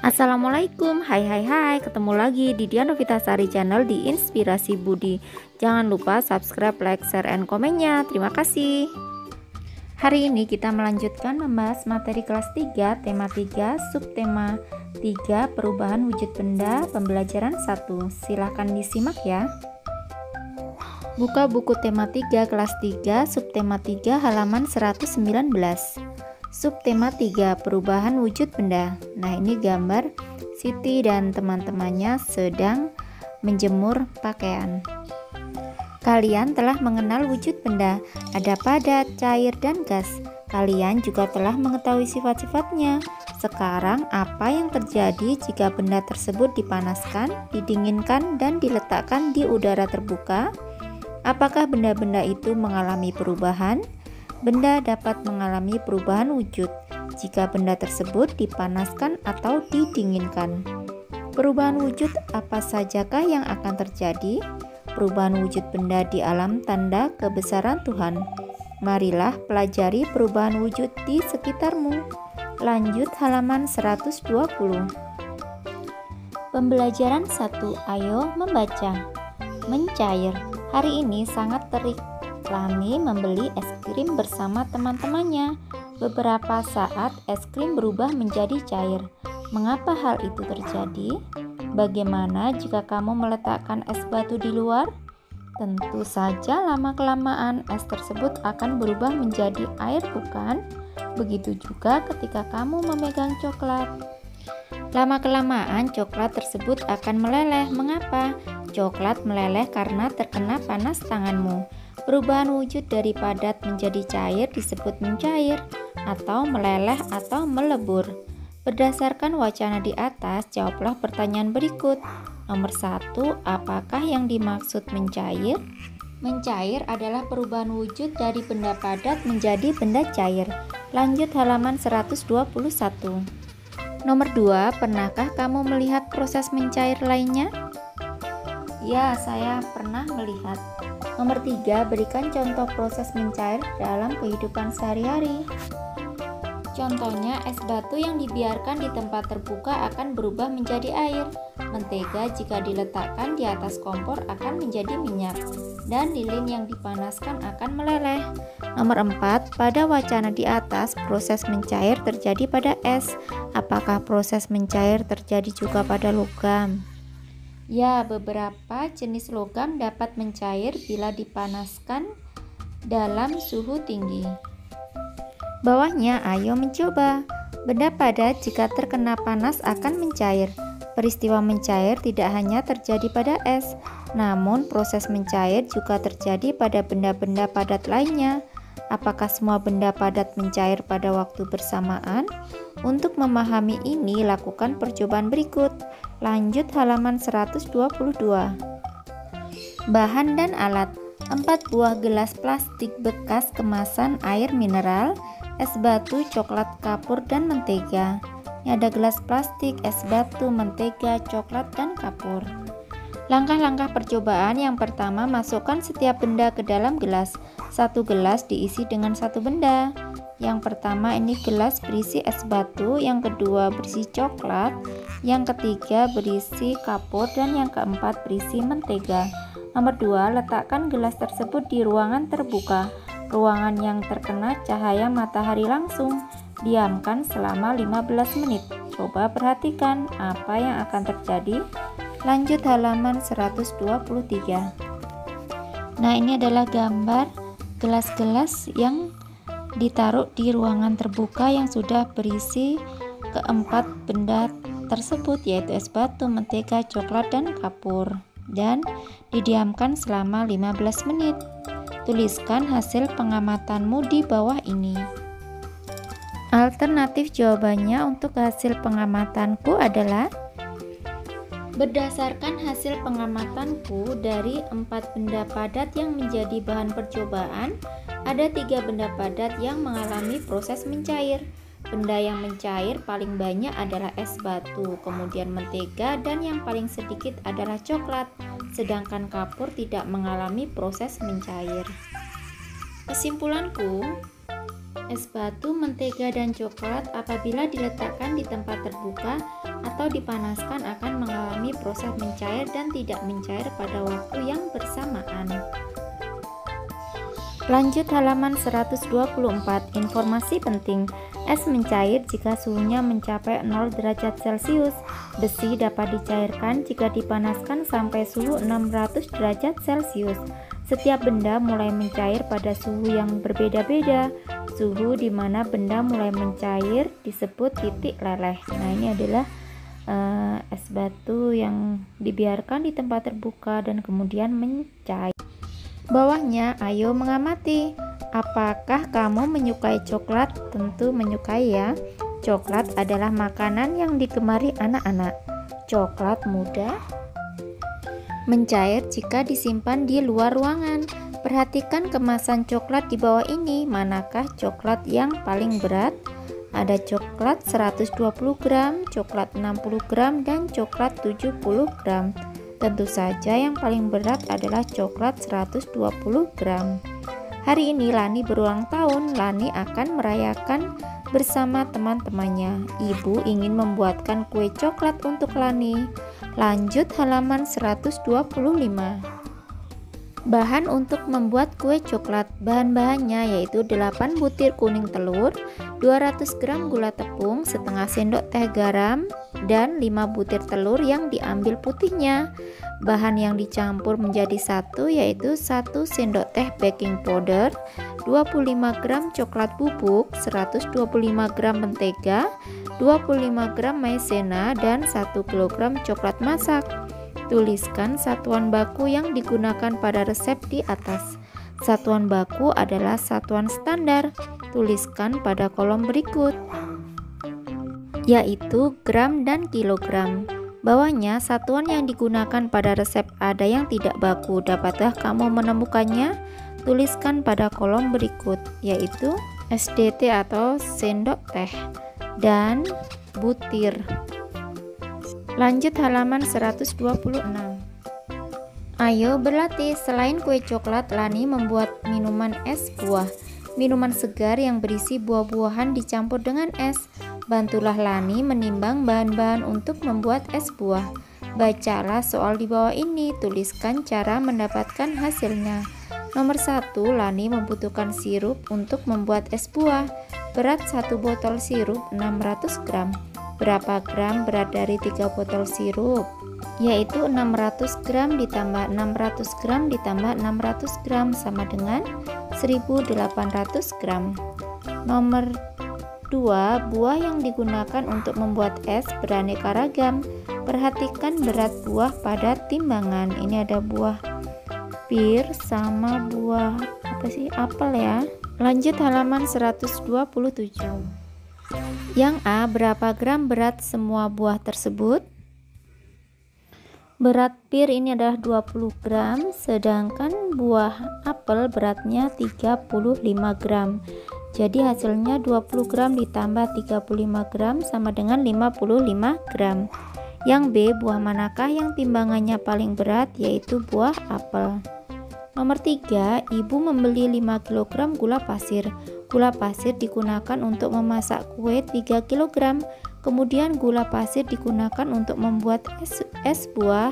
Assalamualaikum, hai, ketemu lagi di Dian Novitasari Channel di Inspirasi Budi. Jangan lupa subscribe, like, share, and komennya. Terima kasih. Hari ini kita melanjutkan membahas materi kelas 3, tema 3, subtema 3, perubahan wujud benda, pembelajaran 1. Silahkan disimak ya. Buka buku tema 3 kelas 3, subtema 3, halaman 119. Subtema 3, perubahan wujud benda. Nah, ini gambar Siti dan teman-temannya sedang menjemur pakaian. Kalian telah mengenal wujud benda, ada padat, cair, dan gas. Kalian juga telah mengetahui sifat-sifatnya. Sekarang, apa yang terjadi jika benda tersebut dipanaskan, didinginkan, dan diletakkan di udara terbuka? Apakah benda-benda itu mengalami perubahan? Benda dapat mengalami perubahan wujud jika benda tersebut dipanaskan atau didinginkan. Perubahan wujud apa sajakah yang akan terjadi? Perubahan wujud benda di alam tanda kebesaran Tuhan. Marilah pelajari perubahan wujud di sekitarmu. Lanjut halaman 120. Pembelajaran 1. Ayo membaca. Mencair. Hari ini sangat terik. Lami membeli es krim bersama teman-temannya. Beberapa saat es krim berubah menjadi cair. Mengapa hal itu terjadi? Bagaimana jika kamu meletakkan es batu di luar? Tentu saja lama-kelamaan es tersebut akan berubah menjadi air, bukan? Begitu juga ketika kamu memegang coklat. Lama-kelamaan coklat tersebut akan meleleh. Mengapa? Coklat meleleh karena terkena panas tanganmu. Perubahan wujud dari padat menjadi cair disebut mencair, atau meleleh atau melebur. Berdasarkan wacana di atas, jawablah pertanyaan berikut. Nomor 1, apakah yang dimaksud mencair? Mencair adalah perubahan wujud dari benda padat menjadi benda cair. Lanjut halaman 121. Nomor 2, pernahkah kamu melihat proses mencair lainnya? Ya, saya pernah melihat. Nomor 3, berikan contoh proses mencair dalam kehidupan sehari-hari. Contohnya, es batu yang dibiarkan di tempat terbuka akan berubah menjadi air. Mentega jika diletakkan di atas kompor akan menjadi minyak. Dan lilin yang dipanaskan akan meleleh. Nomor 4, pada wacana di atas, proses mencair terjadi pada es. Apakah proses mencair terjadi juga pada logam? Ya, beberapa jenis logam dapat mencair bila dipanaskan dalam suhu tinggi. Bawahnya, ayo mencoba. Benda padat jika terkena panas akan mencair. Peristiwa mencair tidak hanya terjadi pada es, namun proses mencair juga terjadi pada benda-benda padat lainnya. Apakah semua benda padat mencair pada waktu bersamaan? Untuk memahami ini, lakukan percobaan berikut. Lanjut halaman 122. Bahan dan alat. 4 buah gelas plastik bekas kemasan air mineral, es batu, coklat, kapur, dan mentega. Ini ada gelas plastik, es batu, mentega, coklat, dan kapur. Langkah-langkah percobaan. Yang pertama, masukkan setiap benda ke dalam gelas. Satu gelas diisi dengan satu benda. Yang pertama ini gelas berisi es batu, yang kedua berisi coklat, yang ketiga berisi kapur, dan yang keempat berisi mentega. Nomor 2, letakkan gelas tersebut di ruangan terbuka, ruangan yang terkena cahaya matahari langsung. Diamkan selama 15 menit. Coba perhatikan apa yang akan terjadi. Lanjut halaman 123. Nah, ini adalah gambar gelas-gelas yang ditaruh di ruangan terbuka yang sudah berisi keempat benda tersebut, yaitu es batu, mentega, coklat, dan kapur, dan didiamkan selama 15 menit. Tuliskan hasil pengamatanmu di bawah ini. Alternatif jawabannya untuk hasil pengamatanku adalah: berdasarkan hasil pengamatanku dari 4 benda padat yang menjadi bahan percobaan, ada 3 benda padat yang mengalami proses mencair. Benda yang mencair paling banyak adalah es batu, kemudian mentega, dan yang paling sedikit adalah coklat, sedangkan kapur tidak mengalami proses mencair. Kesimpulanku, Es batu, mentega, dan coklat apabila diletakkan di tempat terbuka atau dipanaskan akan mengalami proses mencair dan tidak mencair pada waktu yang bersamaan. Lanjut halaman 124, informasi penting. Es mencair jika suhunya mencapai 0 derajat Celcius. Besi dapat dicairkan jika dipanaskan sampai suhu 600 derajat Celcius. Setiap benda mulai mencair pada suhu yang berbeda-beda. Suhu di mana benda mulai mencair disebut titik leleh. Nah, ini adalah es batu yang dibiarkan di tempat terbuka dan kemudian mencair. Bawahnya, ayo mengamati. Apakah kamu menyukai coklat? Tentu menyukai ya. Coklat adalah makanan yang digemari anak-anak. Coklat mudah mencair jika disimpan di luar ruangan. Perhatikan kemasan coklat di bawah ini. Manakah coklat yang paling berat? Ada coklat 120 gram, coklat 60 gram, dan coklat 70 gram. Tentu saja yang paling berat adalah coklat 120 gram. Hari ini Lani berulang tahun. Lani akan merayakan bersama teman-temannya. Ibu ingin membuatkan kue coklat untuk Lani. Lanjut halaman 125. Bahan untuk membuat kue coklat. Bahan-bahannya yaitu 8 butir kuning telur, 200 gram gula tepung, setengah sendok teh garam, dan 5 butir telur yang diambil putihnya. Bahan yang dicampur menjadi satu yaitu 1 sendok teh baking powder, 25 gram coklat bubuk, 125 gram mentega, 25 gram maizena, dan 1 kg coklat masak. Tuliskan satuan baku yang digunakan pada resep di atas. Satuan baku adalah satuan standar. Tuliskan pada kolom berikut, yaitu gram dan kilogram. Bawahnya, satuan yang digunakan pada resep ada yang tidak baku. Dapatkah kamu menemukannya? Tuliskan pada kolom berikut, yaitu SDT atau sendok teh dan butir. Lanjut halaman 126. Ayo berlatih. Selain kue coklat, Lani membuat minuman es buah. Minuman segar yang berisi buah-buahan dicampur dengan es. Bantulah Lani menimbang bahan-bahan untuk membuat es buah. Bacalah soal di bawah ini. Tuliskan cara mendapatkan hasilnya. Nomor 1, Lani membutuhkan sirup untuk membuat es buah. Berat 1 botol sirup 600 gram. Berapa gram berat dari 3 botol sirup? Yaitu 600 gram ditambah 600 gram ditambah 600 gram sama dengan 1800 gram. Nomor 2, buah yang digunakan untuk membuat es beraneka ragam. Perhatikan berat buah pada timbangan. Ini ada buah pir sama buah apel ya. Lanjut halaman 127. Yang A, berapa gram berat semua buah tersebut? Berat pir ini adalah 20 gram, sedangkan buah apel beratnya 35 gram. Jadi hasilnya 20 gram ditambah 35 gram sama dengan 55 gram. Yang B, buah manakah yang timbangannya paling berat? Yaitu buah apel. Nomor 3, ibu membeli 5 kg gula pasir. Gula pasir digunakan untuk memasak kue 3 kg. Kemudian gula pasir digunakan untuk membuat es buah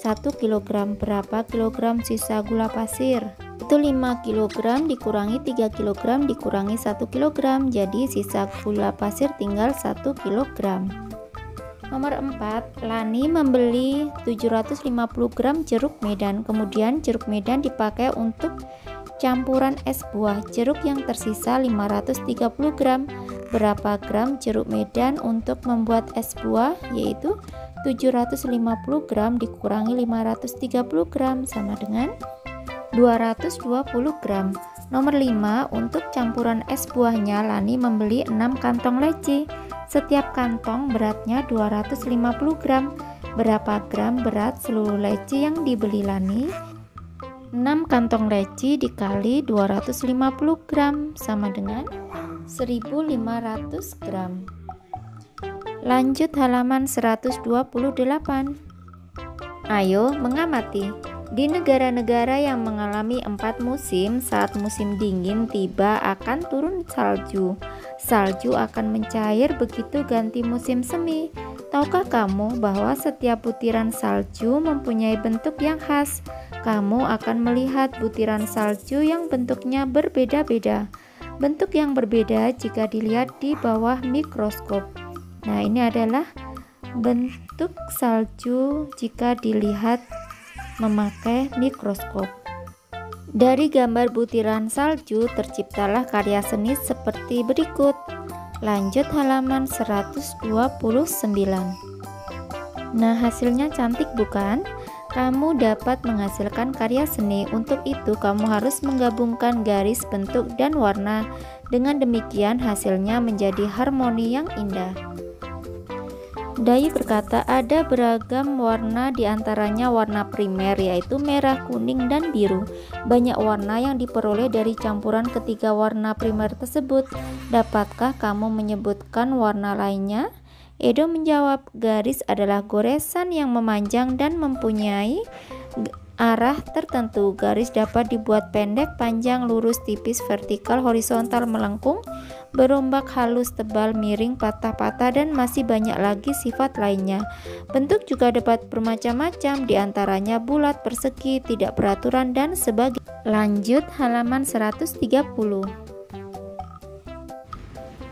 1 kg. Berapa kilogram sisa gula pasir? Itu 5 kg dikurangi 3 kg dikurangi 1 kg. Jadi sisa gula pasir tinggal 1 kg. Nomor 4, Lani membeli 750 gram jeruk medan. Kemudian jeruk medan dipakai untuk campuran es buah. Jeruk yang tersisa 530 gram. Berapa gram jeruk medan untuk membuat es buah? Yaitu 750 gram dikurangi 530 gram sama dengan 220 gram. Nomor 5, untuk campuran es buahnya Lani membeli 6 kantong leci. Setiap kantong beratnya 250 gram. Berapa gram berat seluruh leci yang dibeli Lani? 6 kantong leci dikali 250 gram sama dengan 1500 gram. Lanjut halaman 128. Ayo mengamati. Di negara-negara yang mengalami 4 musim, saat musim dingin tiba akan turun salju. Salju akan mencair begitu ganti musim semi. Tahukah kamu bahwa setiap butiran salju mempunyai bentuk yang khas? Kamu akan melihat butiran salju yang bentuknya berbeda-beda. Bentuk yang berbeda jika dilihat di bawah mikroskop. Nah, ini adalah bentuk salju jika dilihat memakai mikroskop. Dari gambar butiran salju terciptalah karya seni seperti berikut. Lanjut halaman 129. Nah, hasilnya cantik bukan? Kamu dapat menghasilkan karya seni. Untuk itu kamu harus menggabungkan garis, bentuk, dan warna. Dengan demikian hasilnya menjadi harmoni yang indah. Dayi berkata ada beragam warna, diantaranya warna primer yaitu merah, kuning, dan biru. Banyak warna yang diperoleh dari campuran ketiga warna primer tersebut. Dapatkah kamu menyebutkan warna lainnya? Edo menjawab, garis adalah goresan yang memanjang dan mempunyai arah tertentu. Garis dapat dibuat pendek, panjang, lurus, tipis, vertikal, horizontal, melengkung, berombak, halus, tebal, miring, patah-patah, dan masih banyak lagi sifat lainnya. Bentuk juga dapat bermacam-macam, diantaranya bulat, persegi, tidak beraturan, dan sebagainya. Lanjut halaman 130.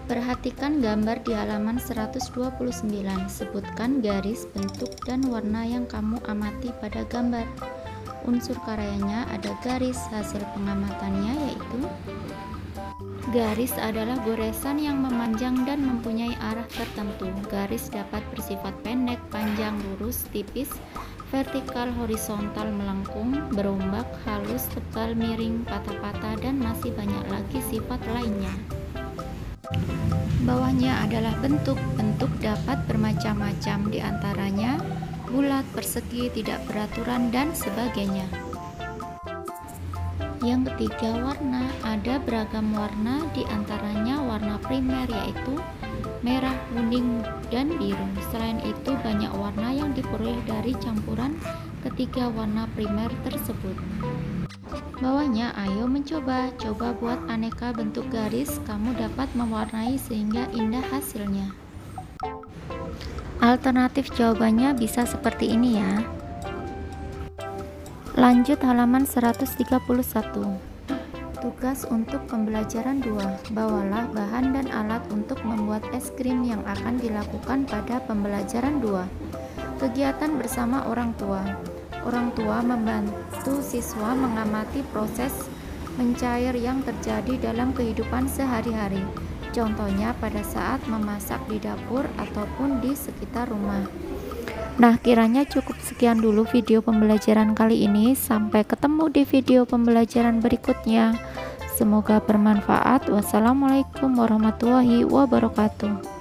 Perhatikan gambar di halaman 129. Sebutkan garis, bentuk, dan warna yang kamu amati pada gambar. Unsur karyanya ada garis, hasil pengamatannya yaitu garis adalah goresan yang memanjang dan mempunyai arah tertentu. Garis dapat bersifat pendek, panjang, lurus, tipis, vertikal, horizontal, melengkung, berombak, halus, tebal, miring, patah-patah, dan masih banyak lagi sifat lainnya. Bawahnya adalah bentuk. Bentuk dapat bermacam-macam, diantaranya bulat, persegi, tidak beraturan, dan sebagainya. Yang ketiga, warna. Ada beragam warna, diantaranya warna primer yaitu merah, kuning, dan biru. Selain itu, banyak warna yang diperoleh dari campuran ketiga warna primer tersebut. Bawahnya, ayo mencoba. Coba buat aneka bentuk garis, kamu dapat mewarnai sehingga indah hasilnya. Alternatif jawabannya bisa seperti ini ya. Lanjut halaman 131. Tugas untuk pembelajaran 2. Bawalah bahan dan alat untuk membuat es krim yang akan dilakukan pada pembelajaran 2. Kegiatan bersama orang tua. Orang tua membantu siswa mengamati proses mencair yang terjadi dalam kehidupan sehari-hari. Contohnya pada saat memasak di dapur ataupun di sekitar rumah. Nah, kiranya cukup sekian dulu video pembelajaran kali ini. Sampai ketemu di video pembelajaran berikutnya. Semoga bermanfaat. Wassalamualaikum warahmatullahi wabarakatuh.